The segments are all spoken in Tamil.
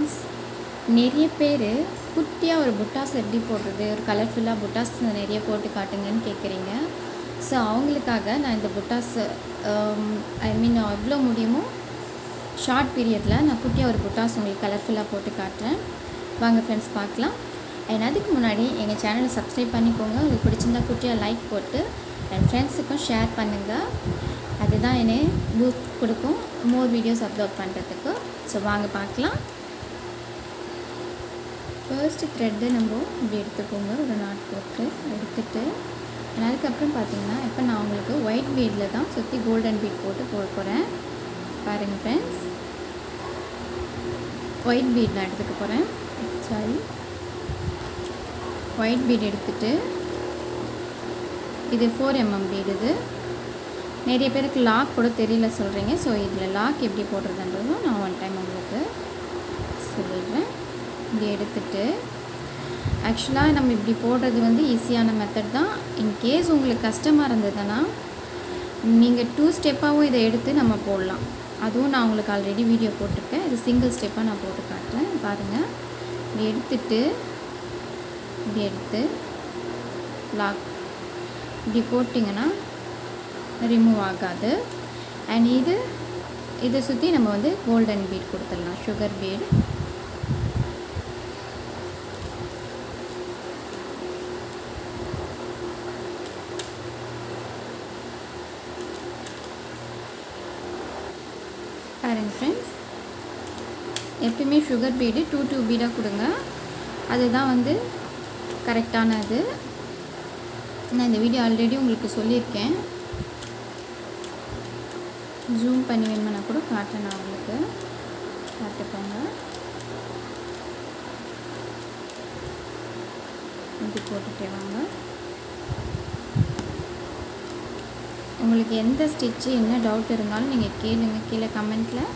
ஃப்ரெண்ட்ஸ், நிறைய பேர் குட்டியாக ஒரு புட்டாஸ் எப்படி போடுறது, ஒரு கலர்ஃபுல்லாக புட்டாஸ் நிறைய போட்டு காட்டுங்கன்னு கேட்குறீங்க. ஸோ அவங்களுக்காக நான் இந்த புட்டாஸ் எவ்வளோ முடியுமோ ஷார்ட் பீரியடில் நான் குட்டியாக ஒரு புட்டாஸ் உங்களுக்கு கலர்ஃபுல்லாக போட்டு காட்டுறேன். வாங்க ஃப்ரெண்ட்ஸ் பார்க்கலாம். அண்ட் அதுக்கு முன்னாடி எங்கள் சேனலை சப்ஸ்கிரைப் பண்ணிக்கோங்க. உங்களுக்கு பிடிச்சிருந்தா குட்டியாக லைக் போட்டு என் ஃப்ரெண்ட்ஸுக்கும் ஷேர் பண்ணுங்கள். அதுதான் என்னை பூஸ்ட் கொடுக்கும் மோர் வீடியோஸ் அப்லோட் பண்ணுறதுக்கு. ஸோ வாங்க பார்க்கலாம். ஃபர்ஸ்ட்டு த்ரெட்டு நம்ம இப்படி எடுத்துக்கோங்க, ஒரு நாட் போட்டு எடுத்துகிட்டு அதுக்கப்புறம் பார்த்திங்கன்னா இப்போ நான் உங்களுக்கு ஒயிட் பீடில் தான் சுற்றி கோல்டன் பீட் போட்டு போட போகிறேன். பாருங்கள் ஃப்ரெண்ட்ஸ், ஒயிட் பீட் நான் எடுத்துக்க போகிறேன். ஒயிட் பீட் எடுத்துகிட்டு இது 4mm பீடு. இது நிறைய பேருக்கு லாக் கூட தெரியல சொல்கிறீங்க. ஸோ இதில் லாக் எப்படி போடுறதுன்றதும் நான் ஒன் டைம் உங்களுக்கு சொல்லிடுறேன். இப்படி எடுத்துகிட்டு ஆக்சுவலாக நம்ம இப்படி போடுறது ஈஸியான மெத்தட் தான். இன்கேஸ் உங்களுக்கு கஷ்டமாக இருந்ததுன்னா நீங்கள் 2 ஸ்டெப்பாகவும் இதை எடுத்து நம்ம போடலாம். அதுவும் நான் உங்களுக்கு ஆல்ரெடி வீடியோ போட்டிருக்கேன். இது சிங்கிள் ஸ்டெப்பாக நான் போட்டு காட்டுறேன். பாருங்கள், இப்படி எடுத்துட்டு இப்படி எடுத்து லாக் இப்படி போட்டிங்கன்னா ரிமூவ் ஆகாது. அண்ட் இதை சுற்றி நம்ம கோல்டன் பீட் கொடுத்துடலாம், சுகர் பீட். பாருங்கள் ஃப்ரெண்ட்ஸ், எப்பயுமே சுகர் பீடு 2 பீடாக கொடுங்க. அதுதான் கரெக்டானது. நான் இந்த வீடியோ ஆல்ரெடி உங்களுக்கு சொல்லியிருக்கேன். ஜூம் பண்ணி வேணும்னா கூட காட்டுறேன், நான் உங்களுக்கு பார்த்துக்கோங்க. இப்படி போட்டுட்டே வாங்க. உங்களுக்கு எந்த ஸ்டிச்சு என்ன டவுட் இருந்தாலும் நீங்கள் கேளுங்க கீழே கமெண்ட்டில்.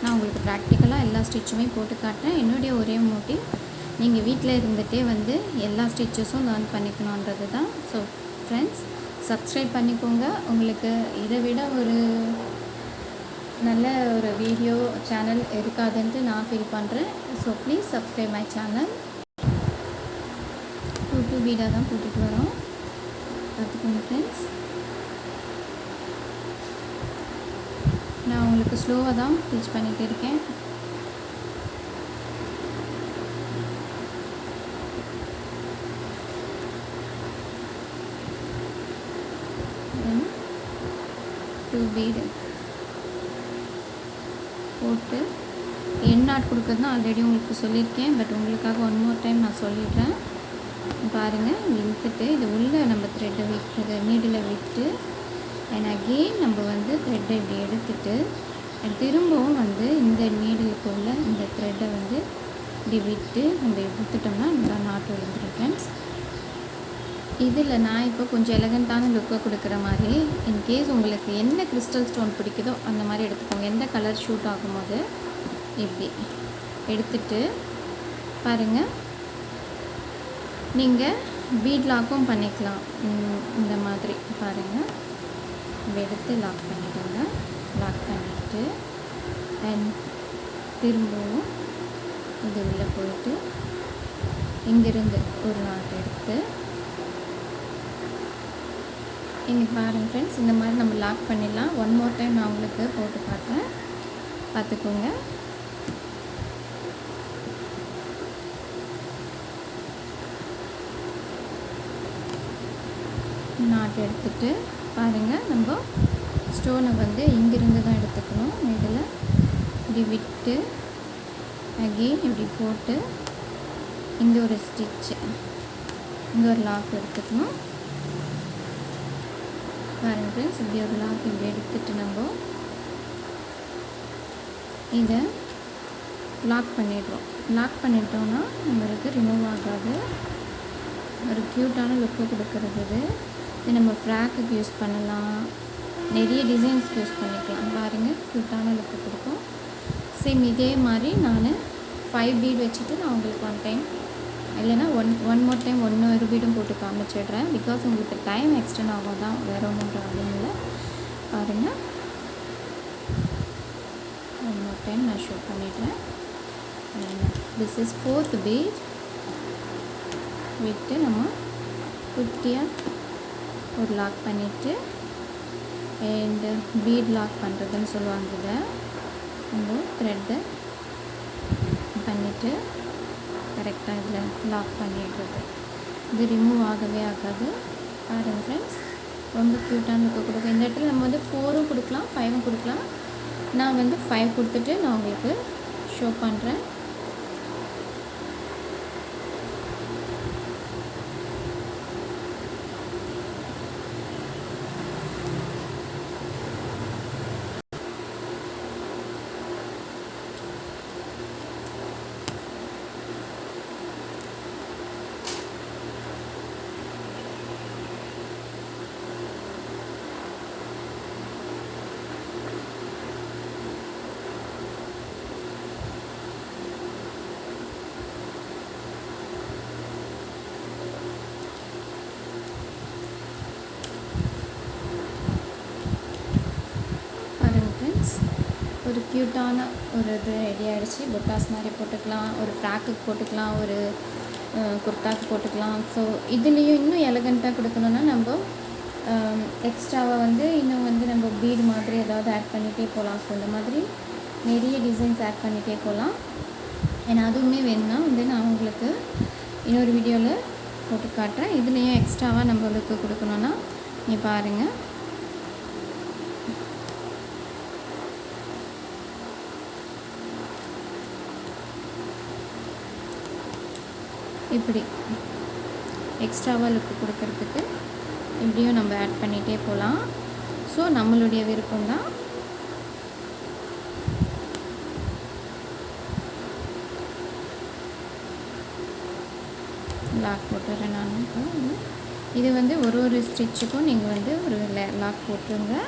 நான் உங்களுக்கு ப்ராக்டிக்கலாக எல்லா ஸ்டிச்சுமே போட்டு காட்டுறேன். என்னுடைய ஒரே மோட்டிவ் நீங்கள் வீட்டில் இருந்துகிட்டே எல்லா ஸ்டிச்சஸும் லேர்ன் பண்ணிக்கணுன்றது தான். ஸோ ஃப்ரெண்ட்ஸ், சப்ஸ்கிரைப் பண்ணிக்கோங்க. உங்களுக்கு இதை விட ஒரு நல்ல ஒரு வீடியோ சேனல் இருக்காதுன்ட்டு நான் ஃபீல் பண்ணுறேன். So please subscribe my channel. 2 பீடாக தான் போட்டுட்டு வரோம், பார்த்துக்கோங்க ஃப்ரெண்ட்ஸ். நான் உங்களுக்கு ஸ்லோவாக தான் டீச் பண்ணிகிட்டு இருக்கேன். பீடு போட்டு என் நாட் கொடுக்குறதுனா ஆல்ரெடி உங்களுக்கு சொல்லியிருக்கேன். பட் உங்களுக்காக ஒன் மோர் டைம் நான் சொல்லிடுறேன். பாருங்கள், இழுத்துட்டு இது உள்ளே நம்ம த்ரெட்டை விட்டுறது, நீடில் விட்டு அண்ட் அகெயின் நம்ம த்ரெட்டை இப்படி எடுத்துட்டு திரும்பவும் இந்த நீடிலுக்குள்ள இந்த த்ரெட்டை இப்படி விட்டு நம்ம எடுத்துட்டோம்னா நம்ம நாட்டு விழுந்துடும் ஃப்ரெண்ட்ஸ். இதில் நான் இப்போ கொஞ்சம் எலகண்ட்டான லுக்கை கொடுக்குற மாதிரி, இன்கேஸ் உங்களுக்கு என்ன கிறிஸ்டல் ஸ்டோன் பிடிக்குதோ அந்த மாதிரி எடுத்துக்கோங்க. எந்த கலர் ஷூட் ஆகும்போது இப்படி எடுத்துட்டு பாருங்கள், நீங்கள் பீட் லாக்கும் பண்ணிக்கலாம். இந்த மாதிரி பாருங்கள், எடுத்து லாக் பண்ணிவிடுங்க. லாக் பண்ணிவிட்டு அண்ட் திரும்பவும் இது உள்ளே போயிட்டு இங்கேருந்து ஒரு நாட் எடுத்து இங்கே பாருங்கள் ஃப்ரெண்ட்ஸ், இந்த மாதிரி நம்ம லாக் பண்ணிடலாம். ஒன் மோர் டைம் நான் உங்களுக்கு போட்டு காட்டுறேன், பார்த்துக்கோங்க. நாட் எடுத்துகிட்டு பாருங்கள், நம்ம ஸ்டோனை இங்கிருந்து தான் எடுத்துக்கணும். இதில் இப்படி விட்டு அகெயின் இப்படி போட்டு இங்கே ஒரு ஸ்டிச்சு, இங்கே ஒரு லாக் எடுத்துக்கணும். பாருங்கள் ஃப்ரெண்ட்ஸ், இப்படி ஒரு லாக் இப்படி எடுத்துகிட்டு நம்ம இதை லாக் பண்ணிடுறோம். லாக் பண்ணிட்டோன்னா நம்மளுக்கு ரிமூவ் ஆகாது. ஒரு க்யூட்டான லுக்கு கொடுக்கறது இது நம்ம ஃப்ராக்குக்கு யூஸ் பண்ணலாம், நிறைய டிசைன்ஸ்க்கு யூஸ் பண்ணிக்கலாம். பாருங்கள், க்யூட்டான லுக்கு கொடுக்கும். சேம் இதே மாதிரி நான் 5 பீட் வச்சுட்டு நான் உங்களுக்கு ஒன் டைம் இல்லைனா ஒன் மோர் டைம் ஒரு பீடும் போட்டு காமிச்சிடுறேன். பிகாஸ் உங்களுக்கு டைம் எக்ஸ்டெண்ட் ஆகும் தான், வேறு ஒன்றும் ப்ராப்ளம் இல்லை. பாருங்கள், ஒன் மோர் டைம் நான் ஷோ பண்ணிடுறேன். This is 4th bead. விட்டு நம்ம குட்டியாக ஒரு லாக் பண்ணிவிட்டு அண்டு பீட் லாக் பண்ணுறதுன்னு சொல்லுவாங்க. இதை நம்ம த்ரெட்டை பண்ணிவிட்டு கரெக்டாக இதில் லாக் பண்ணிடுறது. இது ரிமூவ் ஆகவே ஆகாது. பாருங்கள் ஃப்ரெண்ட்ஸ், ரொம்ப க்யூட்டான லுக்கு கொடுக்கும். இந்த இடத்துல நம்ம வந்து 4ம் கொடுக்கலாம், 5ம் கொடுக்கலாம். நான் வந்து 5 கொடுத்துட்டு நான் உங்களுக்கு ஷோ பண்ணுறேன். ஒரு க்யூட்டான ஒரு இது ரெடி ஆகிடுச்சு. புட்டாஸ் மாதிரி போட்டுக்கலாம், ஒரு ஃப்ராக்குக்கு போட்டுக்கலாம், ஒரு குர்தாக்கு போட்டுக்கலாம். ஸோ இதுலேயும் இன்னும் எலகண்ட்டாக கொடுக்கணுன்னா நம்ம எக்ஸ்ட்ராவாக வந்து இன்னும் வந்து நம்ம பீடு மாதிரி ஏதாவது ஆட் பண்ணிகிட்டே போகலாம். ஸோ இந்த மாதிரி நிறைய டிசைன்ஸ் ஆட் பண்ணிகிட்டே போகலாம். ஏன்னா அதுவுமே வேணும்னா வந்து நான் உங்களுக்கு இன்னொரு வீடியோவில் போட்டு காட்டுறேன். இதுலேயும் எக்ஸ்ட்ராவாக நம்மளுக்கு கொடுக்கணுன்னா நீ பாருங்கள். இப்படி எக்ஸ்ட்ராவாக லுக்கு கொடுக்கறதுக்கு இப்படியும் நம்ம ஆட் பண்ணிகிட்டே போகலாம். ஸோ நம்மளுடைய விருப்பம்தான். லாக் போட்டுறேன் நான். இது வந்து ஒரு ஸ்டிச்சுக்கும் நீங்கள் வந்து ஒரு லாக் போட்டுருங்க.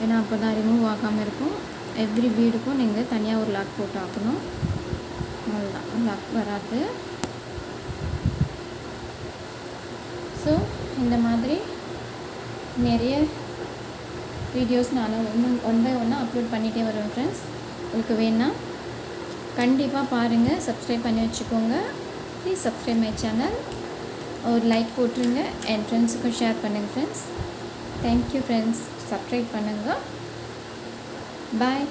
ஏன்னா அப்போ தான் ரிமூவ் ஆகாமல் இருக்கும். எவ்ரி பீடுக்கும் நீங்கள் தனியாக ஒரு லாக் போட்டு ஆக்கணும். அவ்வளோதான், லாக் வராது. ஸோ இந்த மாதிரி நிறைய வீடியோஸ் நான் ஒன் பை ஒன்னாக அப்லோட் பண்ணிகிட்டே வருவேன் ஃப்ரெண்ட்ஸ். உங்களுக்கு வேணுன்னா கண்டிப்பாக பாருங்கள், சப்ஸ்கிரைப் பண்ணி வச்சுக்கோங்க. Please subscribe my channel. ஒரு லைக் போட்டுருங்க, என் ஃப்ரெண்ட்ஸுக்கும் ஷேர் பண்ணுங்கள் ஃப்ரெண்ட்ஸ். தேங்க்யூ ஃப்ரெண்ட்ஸ், சப்ஸ்கிரைப் பண்ணுங்கள். பாய்.